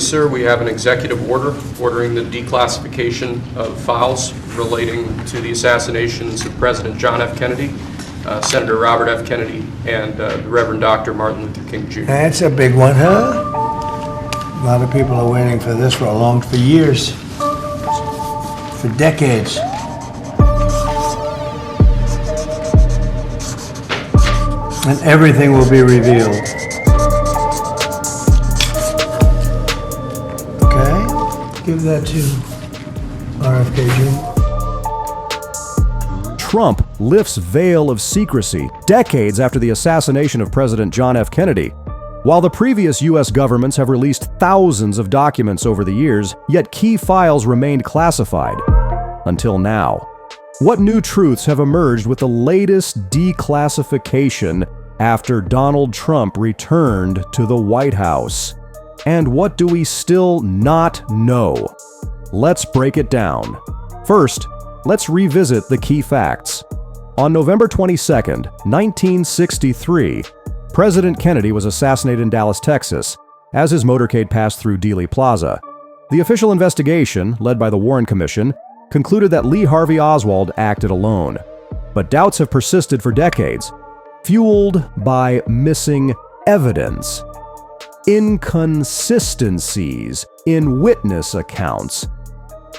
Sir, we have an executive order ordering the declassification of files relating to the assassinations of President John F. Kennedy, Senator Robert F. Kennedy, and the Reverend Dr. Martin Luther King Jr. That's a big one, huh? A lot of people are waiting for this for years, for decades. And everything will be revealed. Okay? Give that to RFK Jr. Trump lifts veil of secrecy decades after the assassination of President John F. Kennedy. While the previous U.S. governments have released thousands of documents over the years, yet key files remained classified. Until now. What new truths have emerged with the latest declassification after Donald Trump returned to the White House? And what do we still not know? Let's break it down. First, let's revisit the key facts. On November 22, 1963, President Kennedy was assassinated in Dallas, Texas, as his motorcade passed through Dealey Plaza. The official investigation, led by the Warren Commission, concluded that Lee Harvey Oswald acted alone. But doubts have persisted for decades, fueled by missing evidence, inconsistencies in witness accounts,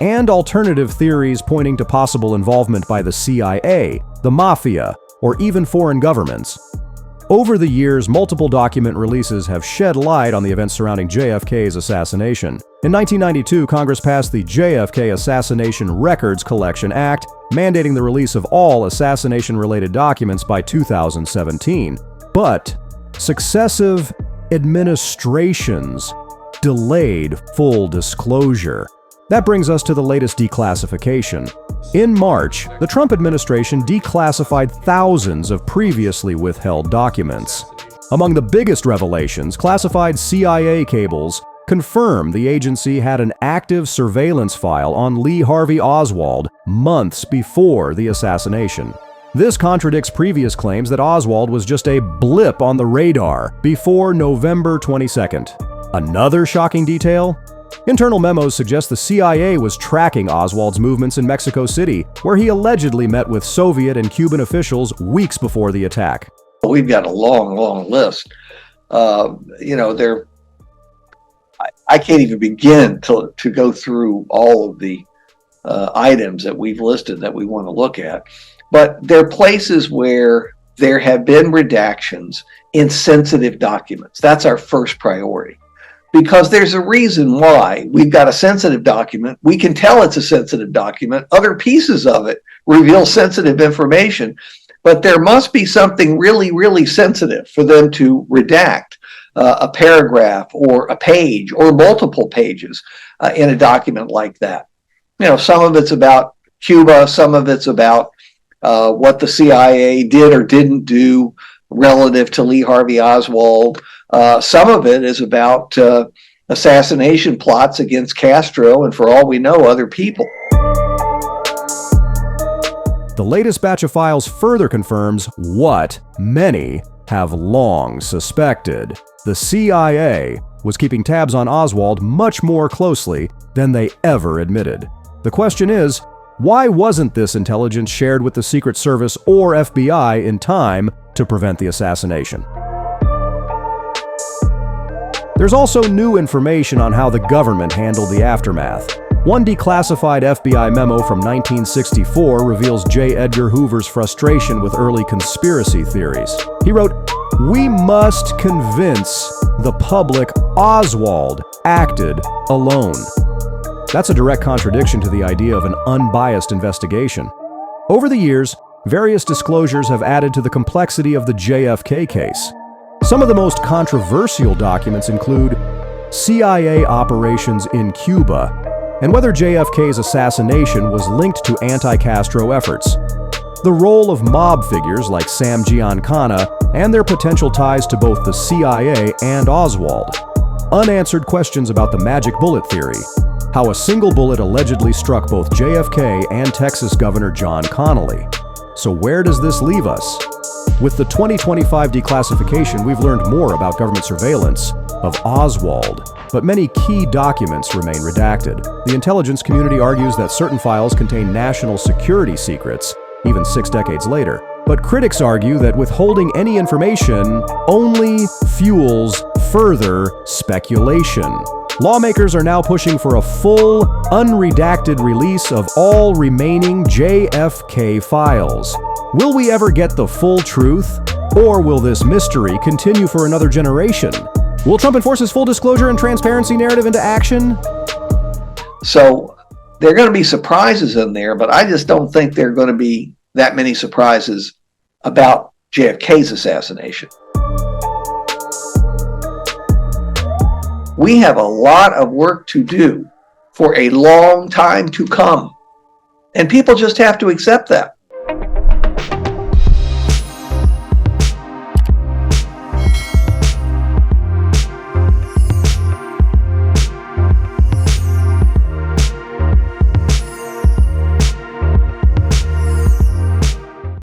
and alternative theories pointing to possible involvement by the CIA, the Mafia, or even foreign governments. Over the years, multiple document releases have shed light on the events surrounding JFK's assassination. In 1992, Congress passed the JFK Assassination Records Collection Act, mandating the release of all assassination-related documents by 2017. But successive administrations delayed full disclosure. That brings us to the latest declassification. In March, the Trump administration declassified thousands of previously withheld documents. Among the biggest revelations, classified CIA cables confirm the agency had an active surveillance file on Lee Harvey Oswald months before the assassination. This contradicts previous claims that Oswald was just a blip on the radar before November 22nd. Another shocking detail? Internal memos suggest the CIA was tracking Oswald's movements in Mexico City, where he allegedly met with Soviet and Cuban officials weeks before the attack. We've got a long list. I can't even begin to go through all of the items that we've listed that we want to look at. But there are places where there have been redactions in sensitive documents. That's our first priority. Because there's a reason why we've got a sensitive document. We can tell it's a sensitive document. Other pieces of it reveal sensitive information, but there must be something really sensitive for them to redact a paragraph or a page or multiple pages in a document like that. You know, some of it's about Cuba, some of it's about what the CIA did or didn't do relative to Lee Harvey Oswald. Some of it is about assassination plots against Castro and, for all we know, other people. The latest batch of files further confirms what many have long suspected. The CIA was keeping tabs on Oswald much more closely than they ever admitted. The question is, why wasn't this intelligence shared with the Secret Service or FBI in time to prevent the assassination? There's also new information on how the government handled the aftermath. One declassified FBI memo from 1964 reveals J. Edgar Hoover's frustration with early conspiracy theories. He wrote, "We must convince the public Oswald acted alone." That's a direct contradiction to the idea of an unbiased investigation. Over the years, various disclosures have added to the complexity of the JFK case. Some of the most controversial documents include CIA operations in Cuba and whether JFK's assassination was linked to anti-Castro efforts, the role of mob figures like Sam Giancana and their potential ties to both the CIA and Oswald, unanswered questions about the magic bullet theory, how a single bullet allegedly struck both JFK and Texas Governor John Connally. So where does this leave us? With the 2025 declassification, we've learned more about government surveillance of Oswald. but many key documents remain redacted. The intelligence community argues that certain files contain national security secrets, even 6 decades later. But critics argue that withholding any information only fuels further speculation. Lawmakers are now pushing for a full, unredacted release of all remaining JFK files. Will we ever get the full truth? Or will this mystery continue for another generation? Will Trump enforce his full disclosure and transparency narrative into action? So there are going to be surprises in there, but I just don't think there are going to be that many surprises about JFK's assassination. We have a lot of work to do for a long time to come. And people just have to accept that.